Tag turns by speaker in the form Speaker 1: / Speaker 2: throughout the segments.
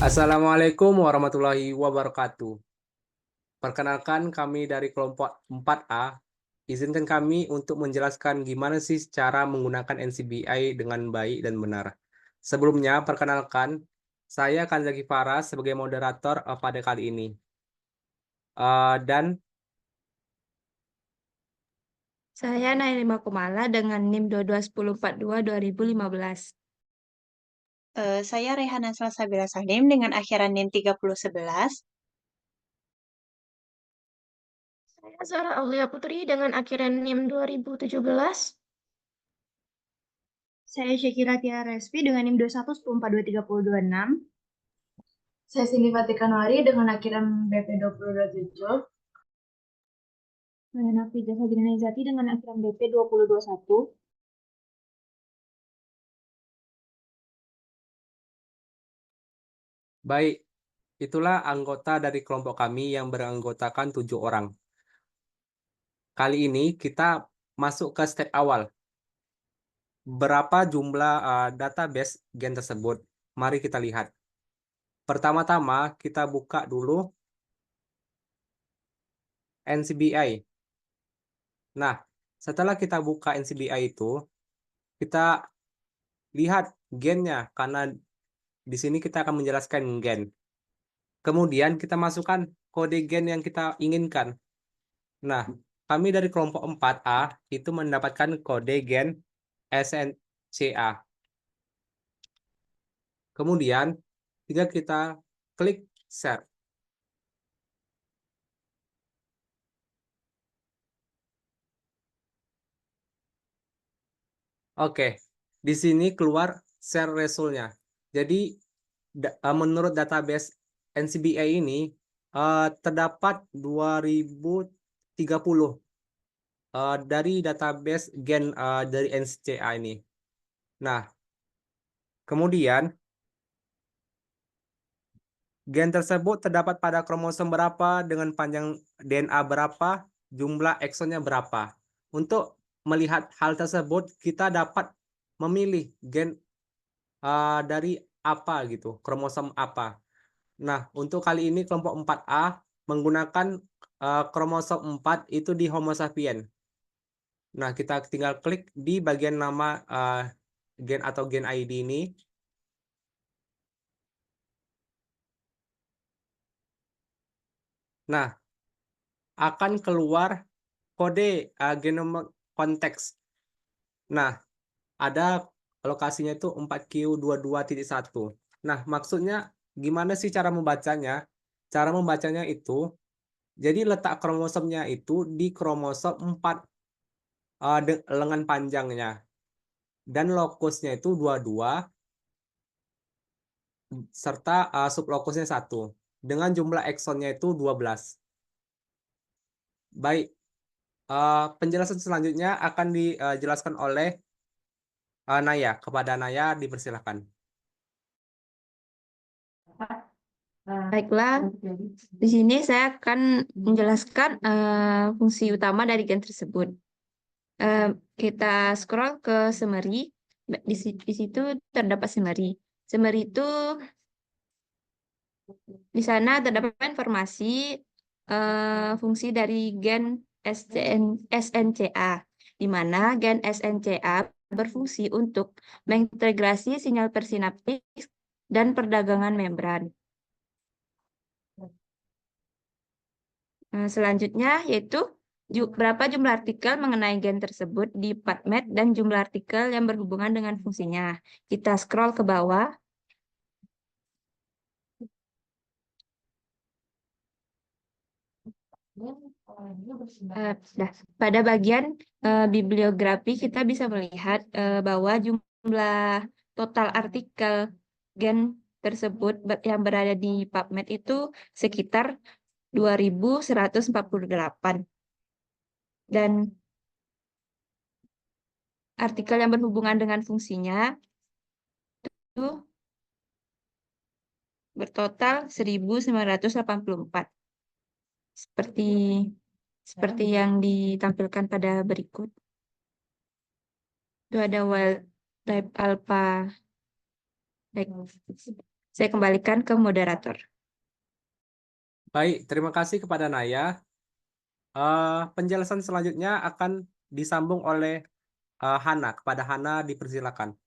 Speaker 1: Assalamualaikum warahmatullahi wabarakatuh. Perkenalkan kami dari kelompok 4A. Izinkan kami untuk menjelaskan gimana sih cara menggunakan NCBI dengan baik dan benar. Sebelumnya, perkenalkan, saya Kanzaki Farah sebagai moderator pada kali ini. Dan
Speaker 2: Saya Nailima Kumala dengan NIM 221042 2015.
Speaker 3: Saya Rehana Salsabila Salim dengan akhiran NIM 3011.
Speaker 4: Saya Zahra Aulia Putri dengan akhiran NIM 2017.
Speaker 5: Saya Syakira Tiara Respi dengan NIM 2110423026.
Speaker 6: Saya Cindy Fatika Nuari dengan akhiran BP 2027.
Speaker 5: Saya Nafizah Fajrina Izati dengan akhiran BP 2021.
Speaker 1: baik, itulah anggota dari kelompok kami yang beranggotakan 7 orang. Kali ini kita masuk ke step awal. Berapa jumlah database gen tersebut? Mari kita lihat. Pertama-tama kita buka dulu NCBI. Nah, setelah kita buka NCBI itu, kita lihat gennya karena di sini kita akan menjelaskan gen. Kemudian kita masukkan kode gen yang kita inginkan. Nah, kami dari kelompok 4A itu mendapatkan kode gen SNCA. Kemudian, tinggal kita klik share. Oke, di sini keluar share resultnya. Jadi, menurut database NCBI ini, terdapat 2030 dari database gen dari NCCA ini. Nah, kemudian gen tersebut terdapat pada kromosom berapa, dengan panjang DNA berapa, jumlah eksonnya berapa. Untuk melihat hal tersebut, kita dapat memilih gen dari apa gitu, kromosom apa. Nah, untuk kali ini kelompok 4A menggunakan kromosom 4 itu di Homo sapien. Nah, kita tinggal klik di bagian nama gen atau gen ID ini. Nah, akan keluar kode genome konteks. Nah, ada lokasinya itu 4Q22.1. Nah, maksudnya gimana sih cara membacanya? Cara membacanya itu, jadi letak kromosomnya itu di kromosom 4 lengan panjangnya. Dan lokusnya itu 22, serta sublokusnya 1. Dengan jumlah eksonnya itu 12. Baik, penjelasan selanjutnya akan dijelaskan oleh Naya. Kepada Naya dipersilakan.
Speaker 2: Baiklah, di sini saya akan menjelaskan fungsi utama dari gen tersebut. Kita scroll ke summary. Di situ terdapat summary. Summary itu di sana terdapat informasi fungsi dari gen SNCA, di mana gen SNCA berfungsi untuk mengintegrasi sinyal persinaptik dan perdagangan membran. Selanjutnya yaitu berapa jumlah artikel mengenai gen tersebut di PubMed dan jumlah artikel yang berhubungan dengan fungsinya. Kita scroll ke bawah. Pada bagian bibliografi kita bisa melihat bahwa jumlah total artikel gen tersebut yang berada di PubMed itu sekitar 2148. Dan artikel yang berhubungan dengan fungsinya itu bertotal 1984. Seperti yang ditampilkan pada berikut. Itu ada wild type alpha Saya kembalikan ke moderator.
Speaker 1: Baik, terima kasih kepada Naya. Penjelasan selanjutnya akan disambung oleh Hana. Kepada Hana dipersilakan.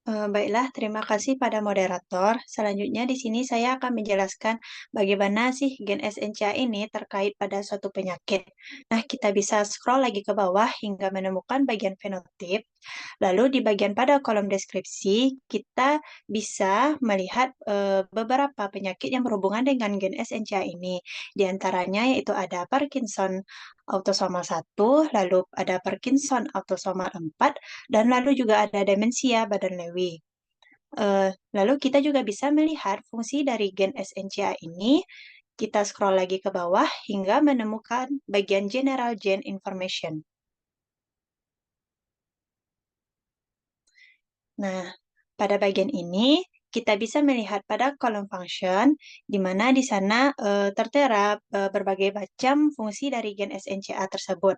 Speaker 3: Baiklah, terima kasih pada moderator. Selanjutnya di sini saya akan menjelaskan bagaimana sih gen SNCA ini terkait pada suatu penyakit. Nah, kita bisa scroll lagi ke bawah hingga menemukan bagian fenotip. Lalu di bagian pada kolom deskripsi, kita bisa melihat beberapa penyakit yang berhubungan dengan gen SNCA ini. Di antaranya yaitu ada Parkinson autosomal 1, lalu ada Parkinson autosomal 4, dan lalu juga ada demensia badan Lewy. Lalu kita juga bisa melihat fungsi dari gen SNCA ini. Kita scroll lagi ke bawah hingga menemukan bagian General Gene Information. Nah, pada bagian ini kita bisa melihat pada kolom function, di mana di sana tertera berbagai macam fungsi dari gen SNCA tersebut.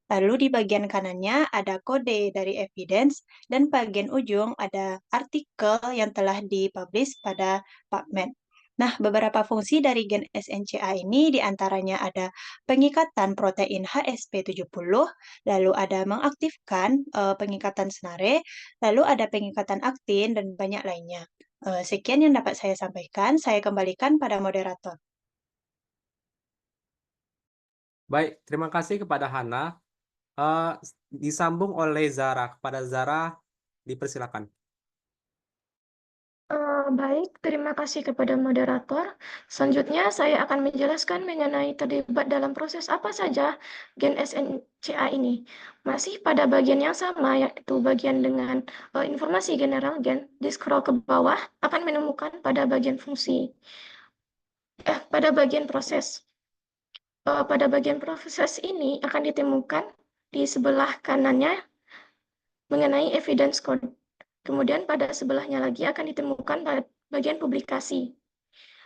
Speaker 3: Lalu di bagian kanannya ada kode dari evidence, dan bagian ujung ada artikel yang telah dipublish pada PubMed. Nah, beberapa fungsi dari gen SNCA ini diantaranya ada pengikatan protein HSP70, lalu ada mengaktifkan pengikatan senare, lalu ada pengikatan aktin, dan banyak lainnya. Sekian yang dapat saya sampaikan, saya kembalikan pada moderator.
Speaker 1: Baik, terima kasih kepada Hana. Disambung oleh Zara. Kepada Zara dipersilakan.
Speaker 4: Baik, terima kasih kepada moderator. Selanjutnya, saya akan menjelaskan mengenai terlibat dalam proses apa saja gen SNCA ini. Masih pada bagian yang sama, yaitu bagian dengan informasi general gen. Di scroll ke bawah, akan menemukan pada bagian fungsi. Pada bagian proses. Pada bagian proses ini akan ditemukan di sebelah kanannya mengenai evidence code. Kemudian pada sebelahnya lagi akan ditemukan bagian publikasi.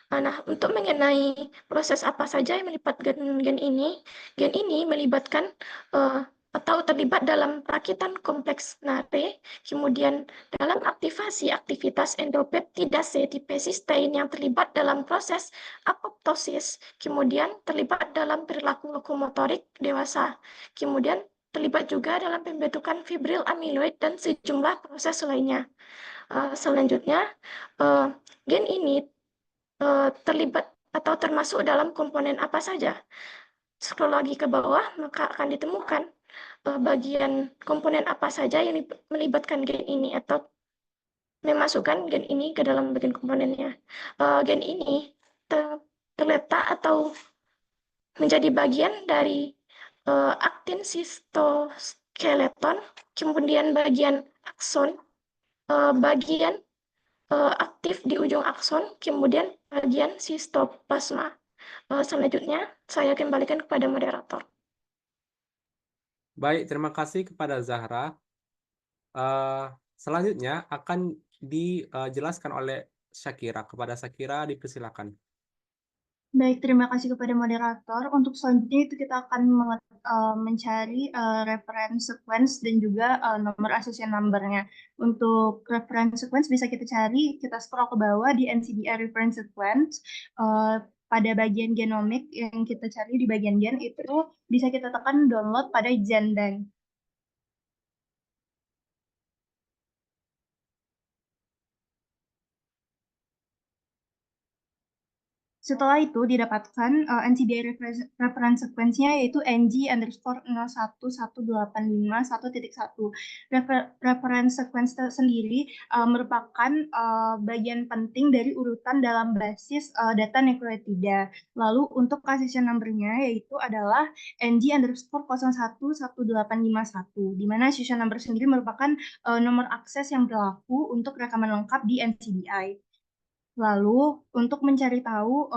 Speaker 4: Nah, untuk mengenai proses apa saja yang melibatkan gen ini melibatkan atau terlibat dalam rakitan kompleks NARE, kemudian dalam aktivasi aktivitas endopeptidase tipe cysteine yang terlibat dalam proses apoptosis, kemudian terlibat dalam perilaku lokomotorik dewasa, kemudian terlibat juga dalam pembentukan fibril amiloid dan sejumlah proses lainnya. Selanjutnya, gen ini terlibat atau termasuk dalam komponen apa saja. Scroll lagi ke bawah, maka akan ditemukan bagian komponen apa saja yang melibatkan gen ini atau memasukkan gen ini ke dalam bagian komponennya. Gen ini terletak atau menjadi bagian dari aktin sistoskeleton, kemudian bagian akson, bagian aktif di ujung akson, kemudian bagian sitoplasma. Selanjutnya, saya kembalikan kepada moderator.
Speaker 1: Baik, terima kasih kepada Zahra. Selanjutnya akan dijelaskan oleh Shakira. Kepada Shakira dipersilakan.
Speaker 5: Baik, terima kasih kepada moderator. Untuk selanjutnya itu kita akan mencari reference sequence dan juga nomor association number-nya. Untuk reference sequence bisa kita cari, kita scroll ke bawah di NCBI reference sequence. Pada bagian genomik yang kita cari di bagian gen itu bisa kita tekan download pada GenBank. Setelah itu didapatkan NCBI reference sequence-nya yaitu NG_011851.1. Reference sequence sendiri merupakan bagian penting dari urutan dalam basis data nukleotida. Lalu untuk accession number-nya yaitu adalah NG_011851, di mana accession number sendiri merupakan nomor akses yang berlaku untuk rekaman lengkap di NCBI. Lalu untuk mencari tahu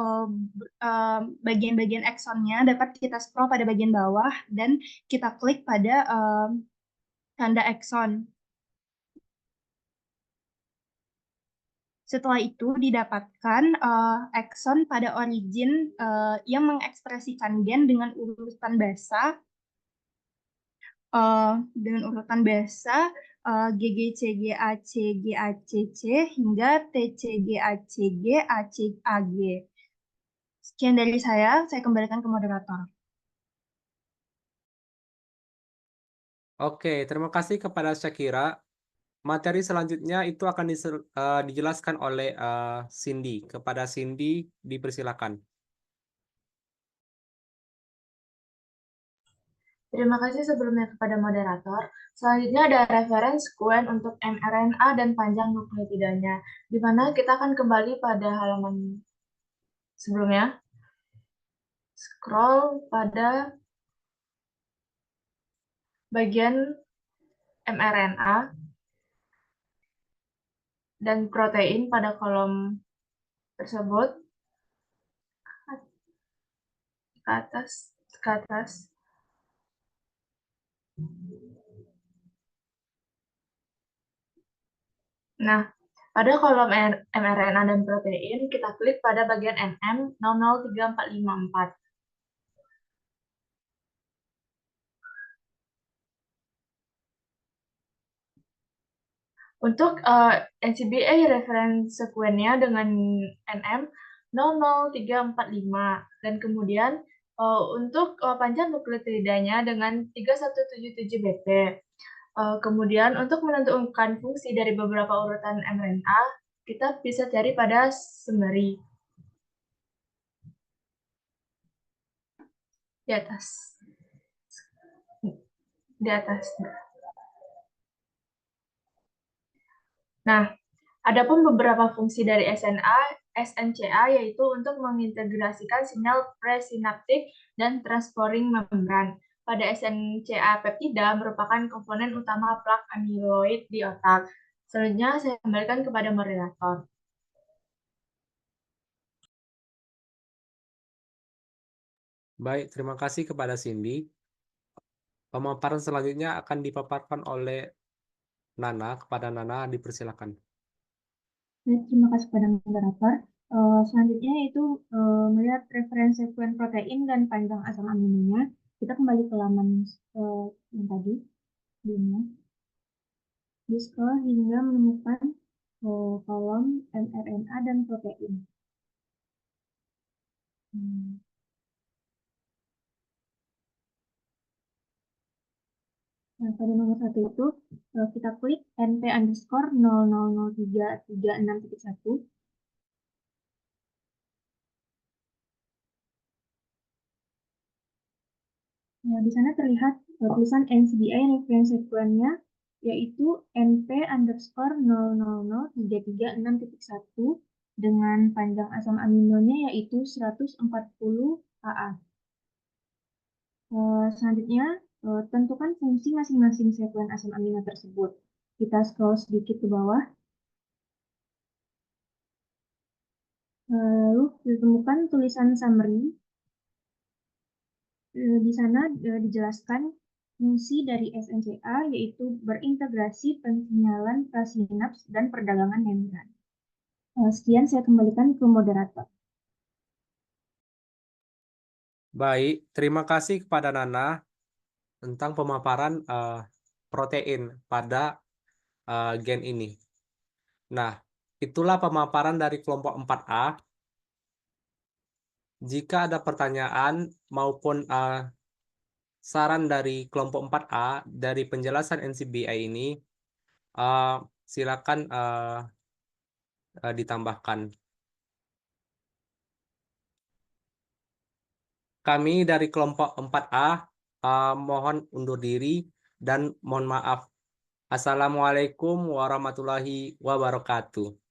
Speaker 5: bagian-bagian eksonnya dapat kita scroll pada bagian bawah dan kita klik pada tanda ekson. Setelah itu didapatkan ekson pada origin yang mengekspresikan gen dengan urutan basa GGCGAC hingga TCGACG Sekian dari saya kembalikan ke moderator.
Speaker 1: Oke, terima kasih kepada Syakira. Materi selanjutnya itu akan dijelaskan oleh Cindy. Kepada Cindy, dipersilakan.
Speaker 6: Terima kasih sebelumnya kepada moderator. Selanjutnya ada reference sekuen untuk mRNA dan panjang nukleotidanya, di mana kita akan kembali pada halaman sebelumnya. Scroll pada bagian mRNA dan protein pada kolom tersebut ke atas. Nah, pada kolom mRNA dan protein, kita klik pada bagian NM 003454. Untuk NCBA reference sequence-nya dengan NM 00345 dan kemudian untuk panjang nukleotidanya dengan 3177BP. Kemudian untuk menentukan fungsi dari beberapa urutan mRNA, kita bisa cari pada summary di atas. Nah, adapun beberapa fungsi dari SNCA yaitu untuk mengintegrasikan sinyal presinaptik dan transporting membran. Pada SNCA peptida merupakan komponen utama plak amiloid di otak. Selanjutnya saya kembalikan kepada moderator.
Speaker 1: Baik, terima kasih kepada Cindy. Pemaparan selanjutnya akan dipaparkan oleh Nana. Kepada Nana, dipersilakan.
Speaker 5: Terima kasih kepada moderator. Selanjutnya yaitu melihat referensi sekuen protein dan panjang asam aminonya. Kita kembali ke halaman yang tadi, di scroll hingga menemukan kolom mRNA dan protein. Nah, pada nomor 1 itu kita klik NP_000336.1. Nah, di sana terlihat tulisan NCBI reference sequence-nya yaitu NP_000336.1 dengan panjang asam aminonya yaitu 140 AA. Selanjutnya, tentukan fungsi masing-masing sekuen asam amino tersebut. Kita scroll sedikit ke bawah. Lalu ditemukan tulisan summary. Di sana dijelaskan fungsi dari SNCA yaitu berintegrasi pensinyalan prasinaps dan perdagangan membran. Sekian saya kembalikan ke moderator.
Speaker 1: Baik, terima kasih kepada Nana tentang pemaparan protein pada gen ini. Nah, itulah pemaparan dari kelompok 4A. Jika ada pertanyaan maupun saran dari kelompok 4A dari penjelasan NCBI ini, silakan ditambahkan. Kami dari kelompok 4A mohon undur diri dan mohon maaf. Assalamualaikum warahmatullahi wabarakatuh.